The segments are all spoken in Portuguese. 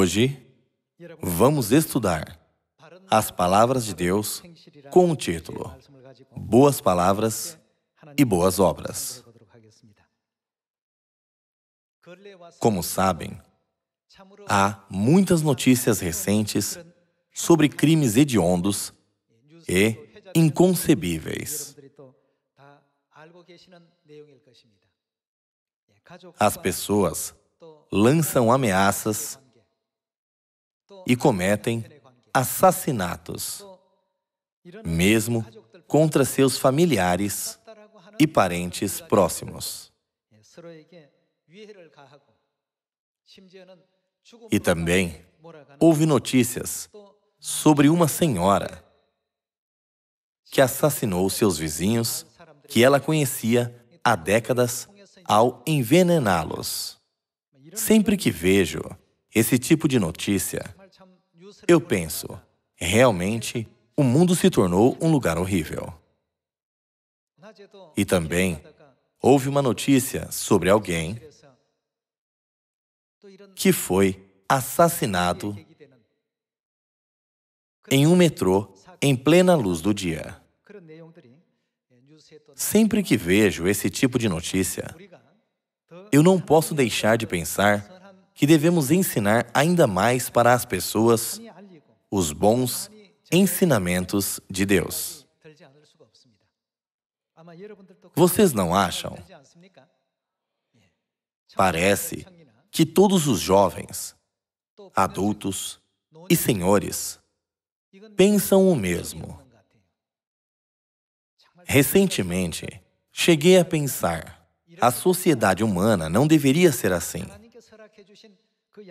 Hoje, vamos estudar as palavras de Deus com o título Boas Palavras e Boas Obras. Como sabem, há muitas notícias recentes sobre crimes hediondos e inconcebíveis. As pessoas lançam ameaças e cometem assassinatos, mesmo contra seus familiares e parentes próximos. E também houve notícias sobre uma senhora que assassinou seus vizinhos que ela conhecia há décadas ao envenená-los. Sempre que vejo esse tipo de notícia, eu penso, realmente, o mundo se tornou um lugar horrível. E também houve uma notícia sobre alguém que foi assassinado em um metrô em plena luz do dia. Sempre que vejo esse tipo de notícia, eu não posso deixar de pensar que devemos ensinar ainda mais para as pessoas os bons ensinamentos de Deus. Vocês não acham? Parece que todos os jovens, adultos e senhores pensam o mesmo. Recentemente, cheguei a pensar, a sociedade humana não deveria ser assim.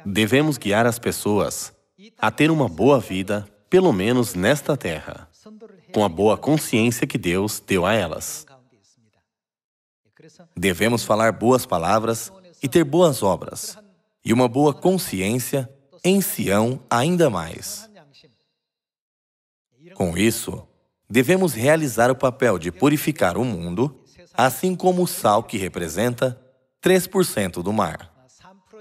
Devemos guiar as pessoas a ter uma boa vida, pelo menos nesta terra, com a boa consciência que Deus deu a elas. Devemos falar boas palavras e ter boas obras, e uma boa consciência em Sião ainda mais. Com isso, devemos realizar o papel de purificar o mundo, assim como o sal que representa 3% do mar,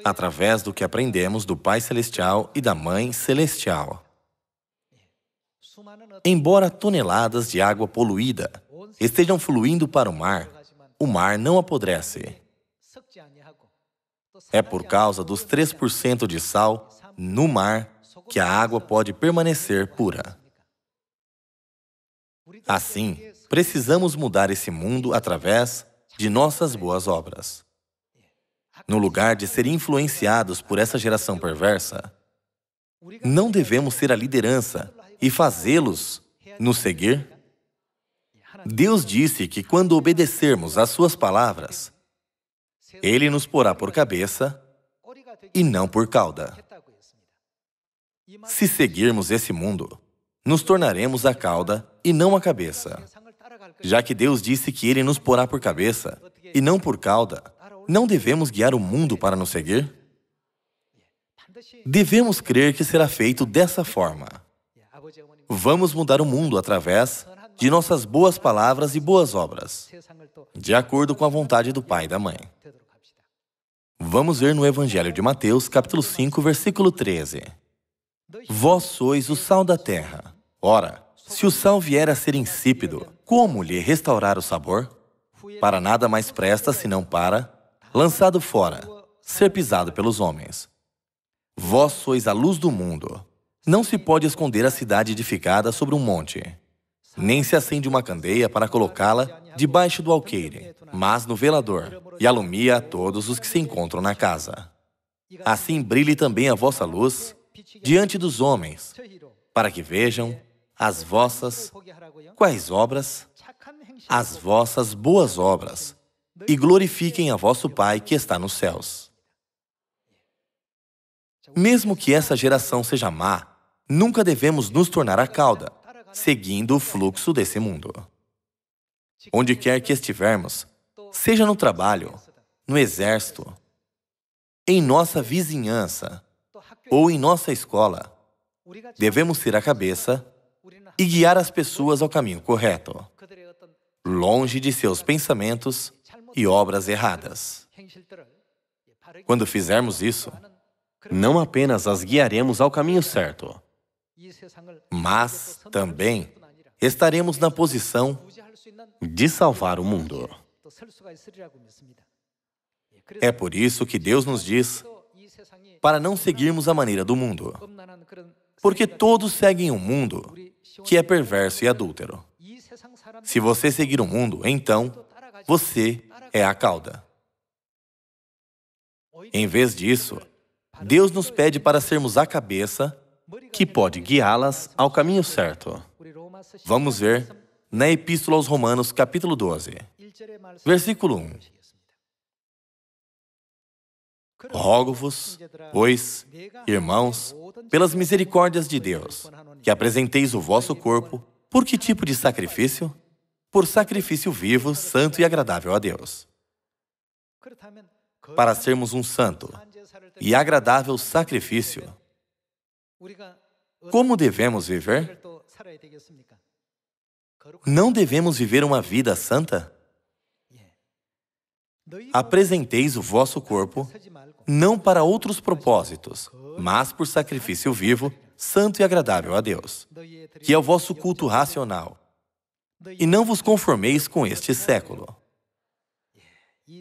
através do que aprendemos do Pai Celestial e da Mãe Celestial. Embora toneladas de água poluída estejam fluindo para o mar não apodrece. É por causa dos 3% de sal no mar que a água pode permanecer pura. Assim, precisamos mudar esse mundo através de nossas boas obras. No lugar de ser influenciados por essa geração perversa, não devemos ser a liderança e fazê-los nos seguir? Deus disse que quando obedecermos às suas palavras, Ele nos porá por cabeça e não por cauda. Se seguirmos esse mundo, nos tornaremos a cauda e não a cabeça. Já que Deus disse que Ele nos porá por cabeça e não por cauda, não devemos guiar o mundo para nos seguir? Devemos crer que será feito dessa forma. Vamos mudar o mundo através de nossas boas palavras e boas obras, de acordo com a vontade do Pai e da Mãe. Vamos ver no Evangelho de Mateus, capítulo 5, versículo 13. Vós sois o sal da terra. Ora, se o sal vier a ser insípido, como lhe restaurar o sabor? Para nada mais presta senão para, lançado fora, ser pisado pelos homens. Vós sois a luz do mundo. Não se pode esconder a cidade edificada sobre um monte, nem se acende uma candeia para colocá-la debaixo do alqueire, mas no velador, e alumia a todos os que se encontram na casa. Assim brilhe também a vossa luz diante dos homens, para que vejam as vossas quais obras? As vossas boas obras, e glorifiquem a vosso Pai que está nos céus. Mesmo que essa geração seja má, nunca devemos nos tornar a cauda, seguindo o fluxo desse mundo. Onde quer que estivermos, seja no trabalho, no exército, em nossa vizinhança ou em nossa escola, devemos ser a cabeça e guiar as pessoas ao caminho correto, longe de seus pensamentos e obras erradas. Quando fizermos isso, não apenas as guiaremos ao caminho certo, mas também estaremos na posição de salvar o mundo. É por isso que Deus nos diz para não seguirmos a maneira do mundo, porque todos seguem um mundo que é perverso e adúltero. Se você seguir o mundo, então você é a cauda. Em vez disso, Deus nos pede para sermos a cabeça que pode guiá-las ao caminho certo. Vamos ver na Epístola aos Romanos, capítulo 12, versículo 1. Rogo-vos, pois, irmãos, pelas misericórdias de Deus, que apresenteis o vosso corpo, por que tipo de sacrifício? Por sacrifício vivo, santo e agradável a Deus. Para sermos um santo e agradável sacrifício, como devemos viver? Não devemos viver uma vida santa? Apresenteis o vosso corpo, não para outros propósitos, mas por sacrifício vivo, santo e agradável a Deus, que é o vosso culto racional. E não vos conformeis com este século.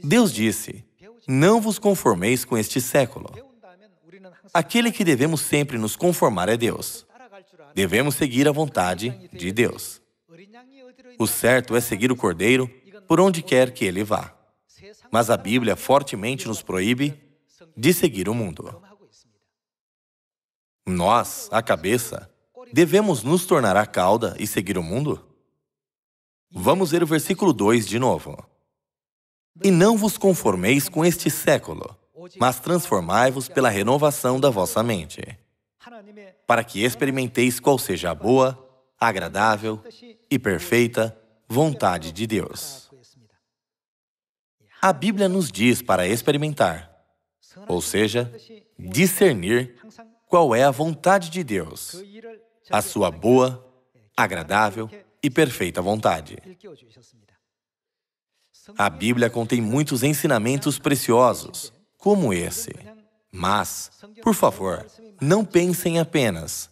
Deus disse, não vos conformeis com este século. Aquele que devemos sempre nos conformar é Deus. Devemos seguir a vontade de Deus. O certo é seguir o Cordeiro por onde quer que ele vá. Mas a Bíblia fortemente nos proíbe de seguir o mundo. Nós, a cabeça, devemos nos tornar a cauda e seguir o mundo? Vamos ver o versículo 2 de novo. E não vos conformeis com este século, mas transformai-vos pela renovação da vossa mente, para que experimenteis qual seja a boa, agradável e perfeita vontade de Deus. A Bíblia nos diz para experimentar, ou seja, discernir qual é a vontade de Deus, a sua boa, agradável e perfeita vontade. A Bíblia contém muitos ensinamentos preciosos, como esse. Mas, por favor, não pensem apenas.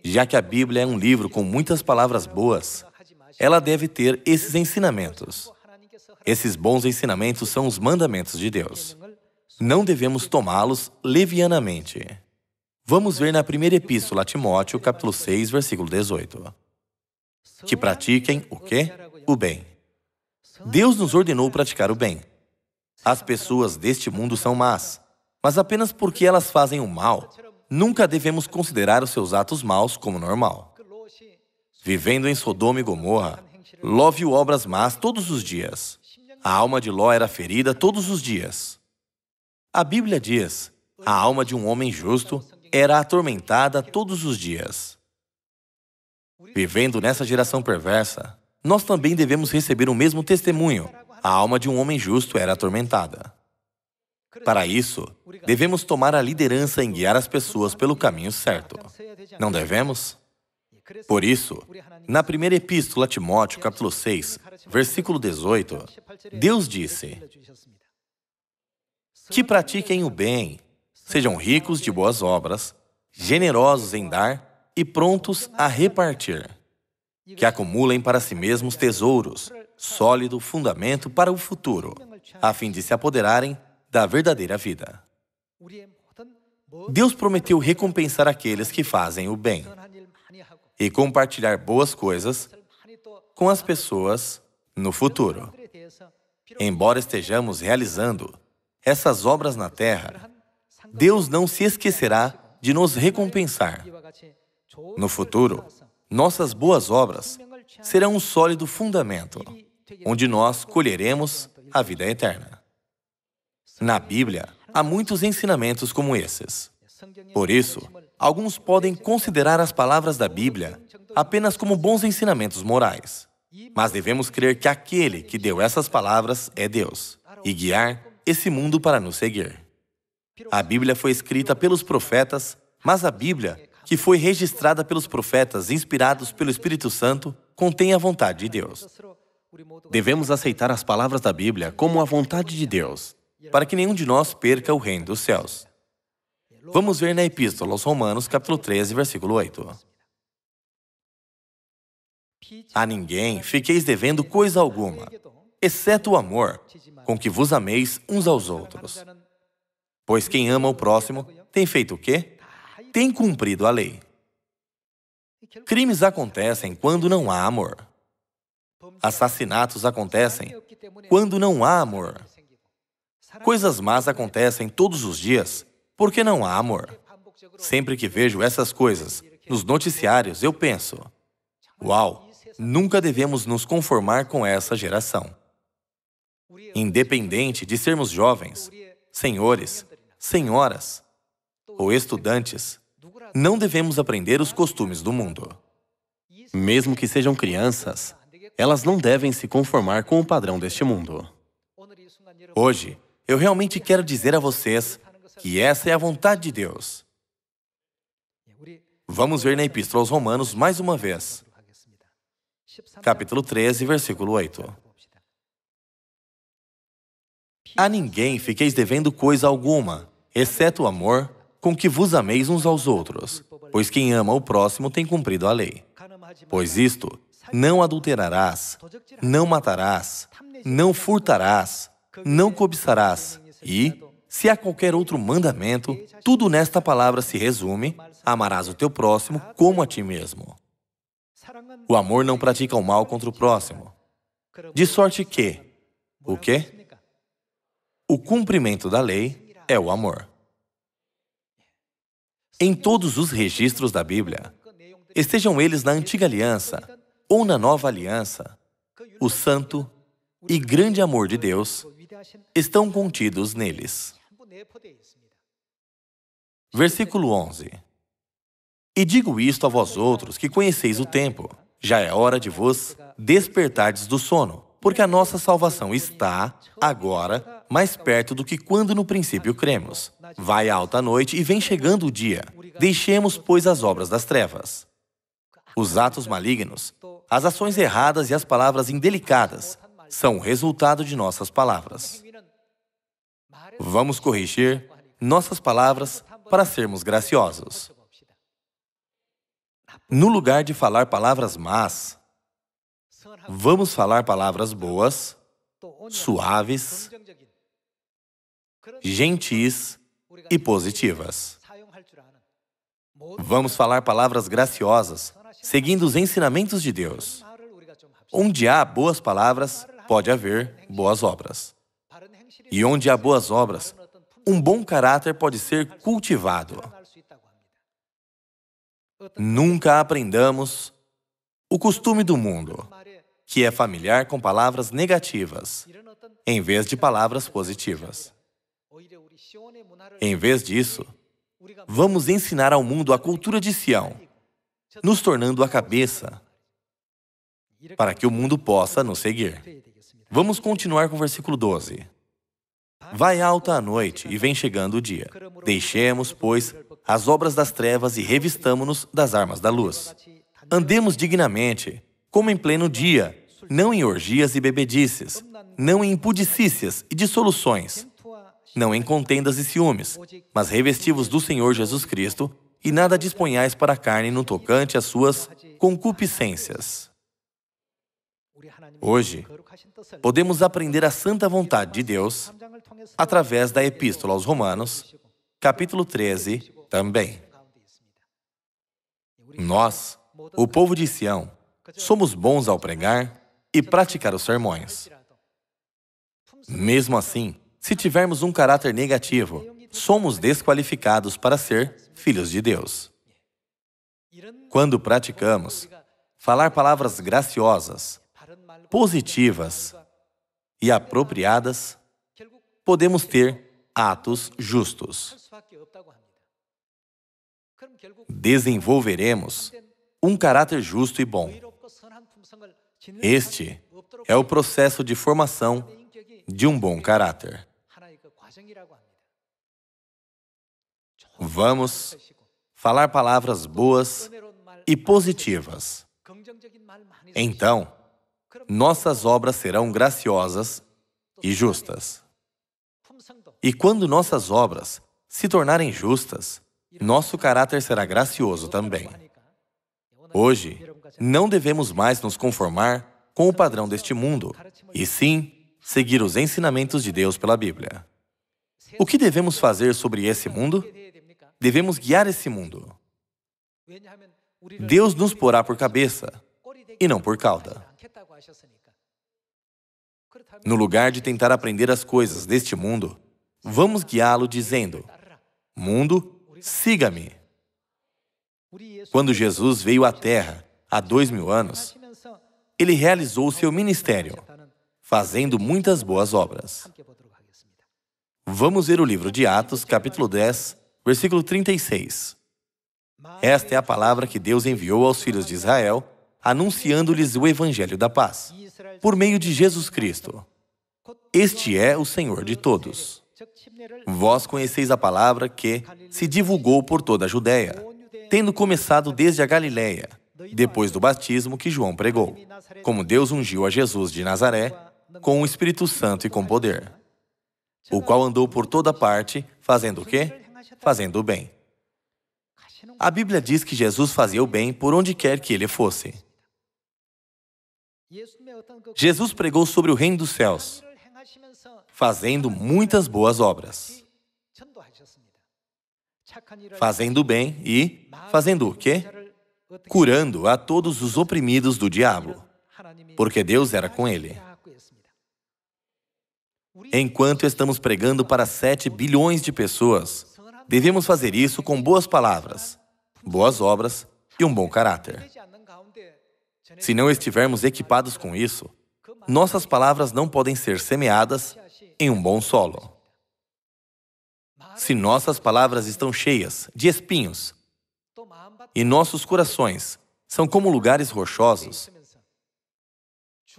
Já que a Bíblia é um livro com muitas palavras boas, ela deve ter esses ensinamentos. Esses bons ensinamentos são os mandamentos de Deus. Não devemos tomá-los levianamente. Vamos ver na primeira epístola a Timóteo, capítulo 6, versículo 18. Que pratiquem o quê? O bem. Deus nos ordenou praticar o bem. As pessoas deste mundo são más, mas apenas porque elas fazem o mal, nunca devemos considerar os seus atos maus como normal. Vivendo em Sodoma e Gomorra, Ló viu obras más todos os dias. A alma de Ló era ferida todos os dias. A Bíblia diz, a alma de um homem justo era atormentada todos os dias. Vivendo nessa geração perversa, nós também devemos receber o mesmo testemunho. A alma de um homem justo era atormentada. Para isso, devemos tomar a liderança em guiar as pessoas pelo caminho certo. Não devemos? Por isso, na primeira epístola a Timóteo, capítulo 6, versículo 18, Deus disse, que pratiquem o bem, sejam ricos de boas obras, generosos em dar e prontos a repartir, que acumulem para si mesmos tesouros, sólido fundamento para o futuro, a fim de se apoderarem da verdadeira vida. Deus prometeu recompensar aqueles que fazem o bem e compartilhar boas coisas com as pessoas no futuro. Embora estejamos realizando essas obras na terra, Deus não se esquecerá de nos recompensar. No futuro, nossas boas obras serão um sólido fundamento, onde nós colheremos a vida eterna. Na Bíblia, há muitos ensinamentos como esses. Por isso, alguns podem considerar as palavras da Bíblia apenas como bons ensinamentos morais. Mas devemos crer que aquele que deu essas palavras é Deus e guiar esse mundo para nos seguir. A Bíblia foi escrita pelos profetas, mas a Bíblia, que foi registrada pelos profetas inspirados pelo Espírito Santo, contém a vontade de Deus. Devemos aceitar as palavras da Bíblia como a vontade de Deus, para que nenhum de nós perca o reino dos céus. Vamos ver na Epístola aos Romanos, capítulo 13, versículo 8. A ninguém fiqueis devendo coisa alguma, exceto o amor, com que vos ameis uns aos outros. Pois quem ama o próximo tem feito o quê? Tem cumprido a lei. Crimes acontecem quando não há amor. Assassinatos acontecem quando não há amor. Coisas más acontecem todos os dias porque não há amor. Sempre que vejo essas coisas nos noticiários, eu penso, uau, nunca devemos nos conformar com essa geração. Independente de sermos jovens, senhores, senhoras ou estudantes, não devemos aprender os costumes do mundo. Mesmo que sejam crianças, elas não devem se conformar com o padrão deste mundo. Hoje, eu realmente quero dizer a vocês que essa é a vontade de Deus. Vamos ver na Epístola aos Romanos mais uma vez. Capítulo 13, versículo 8. A ninguém fiqueis devendo coisa alguma, exceto o amor, com que vos ameis uns aos outros, pois quem ama o próximo tem cumprido a lei. Pois isto, não adulterarás, não matarás, não furtarás, não cobiçarás, e, se há qualquer outro mandamento, tudo nesta palavra se resume: amarás o teu próximo como a ti mesmo. O amor não pratica o mal contra o próximo. De sorte que, o quê? O cumprimento da lei é o amor. Em todos os registros da Bíblia, estejam eles na Antiga Aliança ou na Nova Aliança, o santo e grande amor de Deus estão contidos neles. Versículo 11. E digo isto a vós outros que conheceis o tempo. Já é hora de vos despertardes do sono, porque a nossa salvação está, agora, mais perto do que quando no princípio cremos. Vai alta a noite e vem chegando o dia. Deixemos, pois, as obras das trevas. Os atos malignos, as ações erradas e as palavras indelicadas são o resultado de nossas palavras. Vamos corrigir nossas palavras para sermos graciosos. No lugar de falar palavras más, vamos falar palavras boas, suaves, gentis e positivas. Vamos falar palavras graciosas, seguindo os ensinamentos de Deus. Onde há boas palavras, pode haver boas obras. E onde há boas obras, um bom caráter pode ser cultivado. Nunca aprendamos o costume do mundo, que é familiar com palavras negativas, em vez de palavras positivas. Em vez disso, vamos ensinar ao mundo a cultura de Sião, nos tornando a cabeça, para que o mundo possa nos seguir. Vamos continuar com o versículo 12. Vai alta a noite e vem chegando o dia. Deixemos, pois, as obras das trevas e revistamo-nos das armas da luz. Andemos dignamente, como em pleno dia, não em orgias e bebedices, não em impudicícias e dissoluções, não em contendas e ciúmes, mas revesti-vos do Senhor Jesus Cristo e nada disponhais para a carne no tocante às suas concupiscências. Hoje, podemos aprender a santa vontade de Deus através da Epístola aos Romanos, capítulo 13, também. Nós, o povo de Sião, somos bons ao pregar e praticar os sermões. Mesmo assim, se tivermos um caráter negativo, somos desqualificados para ser filhos de Deus. Quando praticamos falar palavras graciosas, positivas e apropriadas, podemos ter atos justos. Desenvolveremos um caráter justo e bom. Este é o processo de formação de um bom caráter. Vamos falar palavras boas e positivas. Então, nossas obras serão graciosas e justas. E quando nossas obras se tornarem justas, nosso caráter será gracioso também. Hoje, não devemos mais nos conformar com o padrão deste mundo, e sim seguir os ensinamentos de Deus pela Bíblia. O que devemos fazer sobre esse mundo? Devemos guiar esse mundo. Deus nos porá por cabeça e não por cauda. No lugar de tentar aprender as coisas deste mundo, vamos guiá-lo dizendo: mundo, siga-me. Quando Jesus veio à Terra há 2000 anos, Ele realizou o seu ministério, fazendo muitas boas obras. Vamos ver o livro de Atos, capítulo 10, versículo 36. Esta é a palavra que Deus enviou aos filhos de Israel, anunciando-lhes o Evangelho da paz, por meio de Jesus Cristo. Este é o Senhor de todos. Vós conheceis a palavra que se divulgou por toda a Judéia, tendo começado desde a Galiléia, depois do batismo que João pregou, como Deus ungiu a Jesus de Nazaré, com o Espírito Santo e com poder, o qual andou por toda parte, fazendo o quê? Fazendo o bem. A Bíblia diz que Jesus fazia o bem por onde quer que ele fosse. Jesus pregou sobre o reino dos céus, fazendo muitas boas obras. Fazendo o bem e fazendo o quê? Curando a todos os oprimidos do diabo, porque Deus era com ele. Enquanto estamos pregando para 7 bilhões de pessoas, devemos fazer isso com boas palavras, boas obras e um bom caráter. Se não estivermos equipados com isso, nossas palavras não podem ser semeadas em um bom solo. Se nossas palavras estão cheias de espinhos e nossos corações são como lugares rochosos,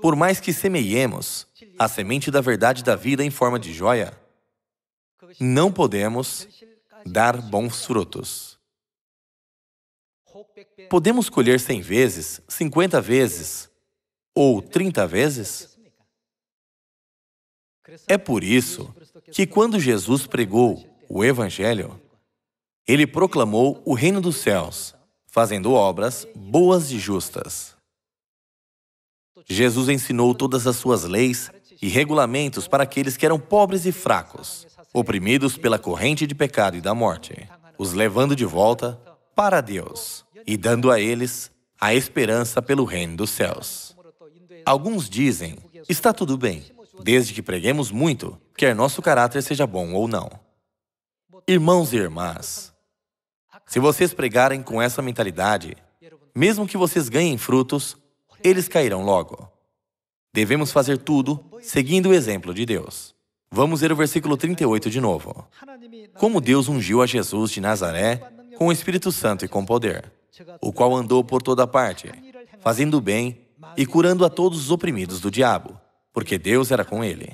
por mais que semeiemos a semente da verdade da vida em forma de joia, não podemos dar bons frutos. Podemos colher 100 vezes, 50 vezes ou 30 vezes? É por isso que quando Jesus pregou o Evangelho, Ele proclamou o reino dos céus, fazendo obras boas e justas. Jesus ensinou todas as suas leis e regulamentos para aqueles que eram pobres e fracos, oprimidos pela corrente de pecado e da morte, os levando de volta para Deus e dando a eles a esperança pelo reino dos céus. Alguns dizem: está tudo bem, desde que preguemos muito, quer nosso caráter seja bom ou não. Irmãos e irmãs, se vocês pregarem com essa mentalidade, mesmo que vocês ganhem frutos, eles cairão logo. Devemos fazer tudo seguindo o exemplo de Deus. Vamos ver o versículo 38 de novo. Como Deus ungiu a Jesus de Nazaré com o Espírito Santo e com poder, o qual andou por toda parte, fazendo o bem e curando a todos os oprimidos do diabo, porque Deus era com ele.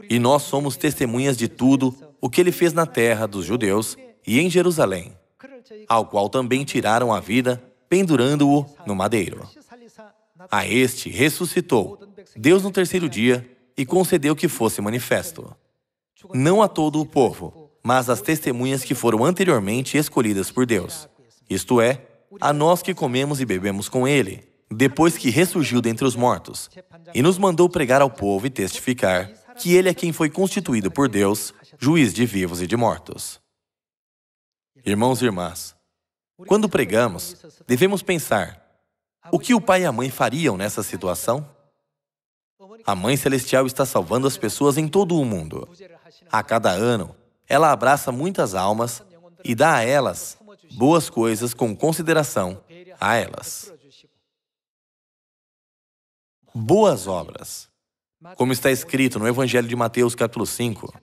E nós somos testemunhas de tudo o que ele fez na terra dos judeus e em Jerusalém, ao qual também tiraram a vida, pendurando-o no madeiro. A este ressuscitou Deus no terceiro dia e concedeu que fosse manifesto, não a todo o povo, mas às testemunhas que foram anteriormente escolhidas por Deus, isto é, a nós que comemos e bebemos com ele, depois que ressurgiu dentre os mortos, e nos mandou pregar ao povo e testificar que ele é quem foi constituído por Deus, juiz de vivos e de mortos. Irmãos e irmãs, quando pregamos, devemos pensar: o que o pai e a mãe fariam nessa situação? A Mãe Celestial está salvando as pessoas em todo o mundo. A cada ano, ela abraça muitas almas e dá a elas boas coisas com consideração a elas. Boas obras. Como está escrito no Evangelho de Mateus, capítulo 5,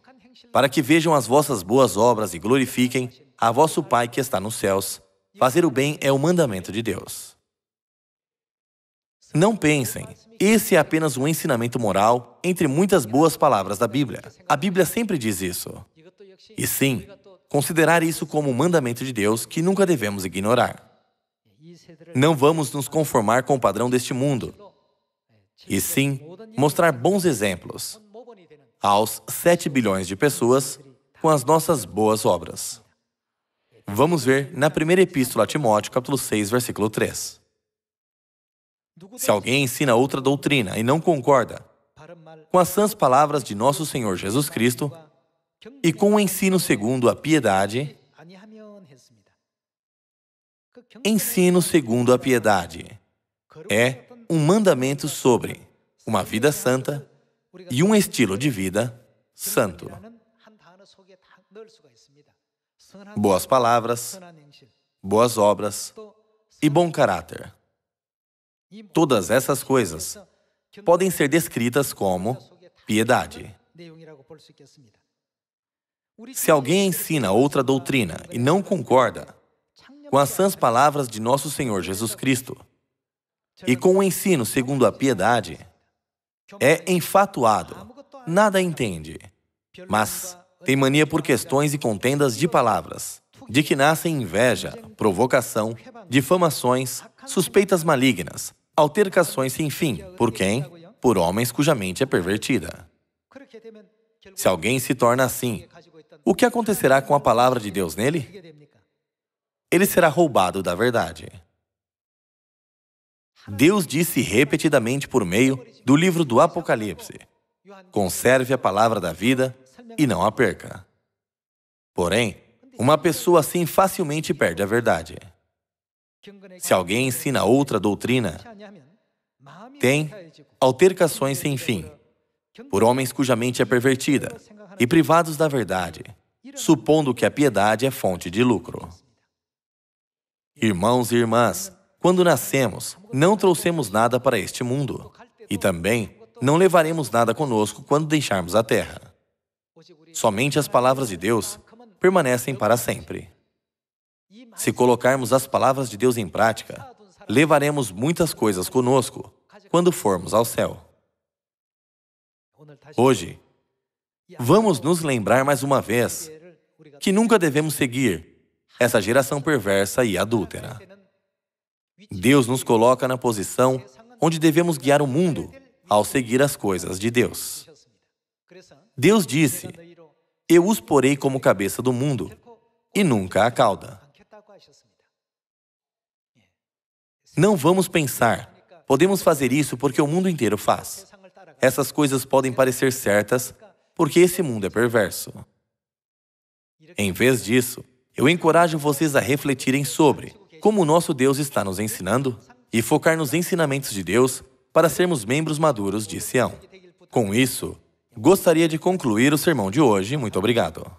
para que vejam as vossas boas obras e glorifiquem a vosso Pai que está nos céus. Fazer o bem é o mandamento de Deus. Não pensem, esse é apenas um ensinamento moral entre muitas boas palavras da Bíblia. A Bíblia sempre diz isso. E sim, considerar isso como um mandamento de Deus que nunca devemos ignorar. Não vamos nos conformar com o padrão deste mundo, e sim mostrar bons exemplos aos 7 bilhões de pessoas com as nossas boas obras. Vamos ver na primeira epístola a Timóteo, capítulo 6, versículo 3. Se alguém ensina outra doutrina e não concorda com as sãs palavras de nosso Senhor Jesus Cristo e com o ensino segundo a piedade, ensino segundo a piedade é um mandamento sobre uma vida santa e um estilo de vida santo. Boas palavras, boas obras e bom caráter. Todas essas coisas podem ser descritas como piedade. Se alguém ensina outra doutrina e não concorda com as sãs palavras de nosso Senhor Jesus Cristo e com o ensino segundo a piedade, é enfatuado, nada entende, mas tem mania por questões e contendas de palavras, de que nascem inveja, provocação, difamações, suspeitas malignas, altercações sem fim. Por quem? Por homens cuja mente é pervertida. Se alguém se torna assim, o que acontecerá com a palavra de Deus nele? Ele será roubado da verdade. Deus disse repetidamente por meio do livro do Apocalipse: conserve a palavra da vida e não a perca. Porém, uma pessoa assim facilmente perde a verdade. Se alguém ensina outra doutrina, tem altercações sem fim, por homens cuja mente é pervertida e privados da verdade, supondo que a piedade é fonte de lucro. Irmãos e irmãs, quando nascemos, não trouxemos nada para este mundo, e também não levaremos nada conosco quando deixarmos a terra. Somente as palavras de Deus permanecem para sempre. Se colocarmos as palavras de Deus em prática, levaremos muitas coisas conosco quando formos ao céu. Hoje, vamos nos lembrar mais uma vez que nunca devemos seguir essa geração perversa e adúltera. Deus nos coloca na posição onde devemos guiar o mundo ao seguir as coisas de Deus. Deus disse: eu os porei como cabeça do mundo e nunca a cauda. Não vamos pensar, podemos fazer isso porque o mundo inteiro faz. Essas coisas podem parecer certas porque esse mundo é perverso. Em vez disso, eu encorajo vocês a refletirem sobre como o nosso Deus está nos ensinando e focar nos ensinamentos de Deus para sermos membros maduros de Sião. Com isso, gostaria de concluir o sermão de hoje. Muito obrigado.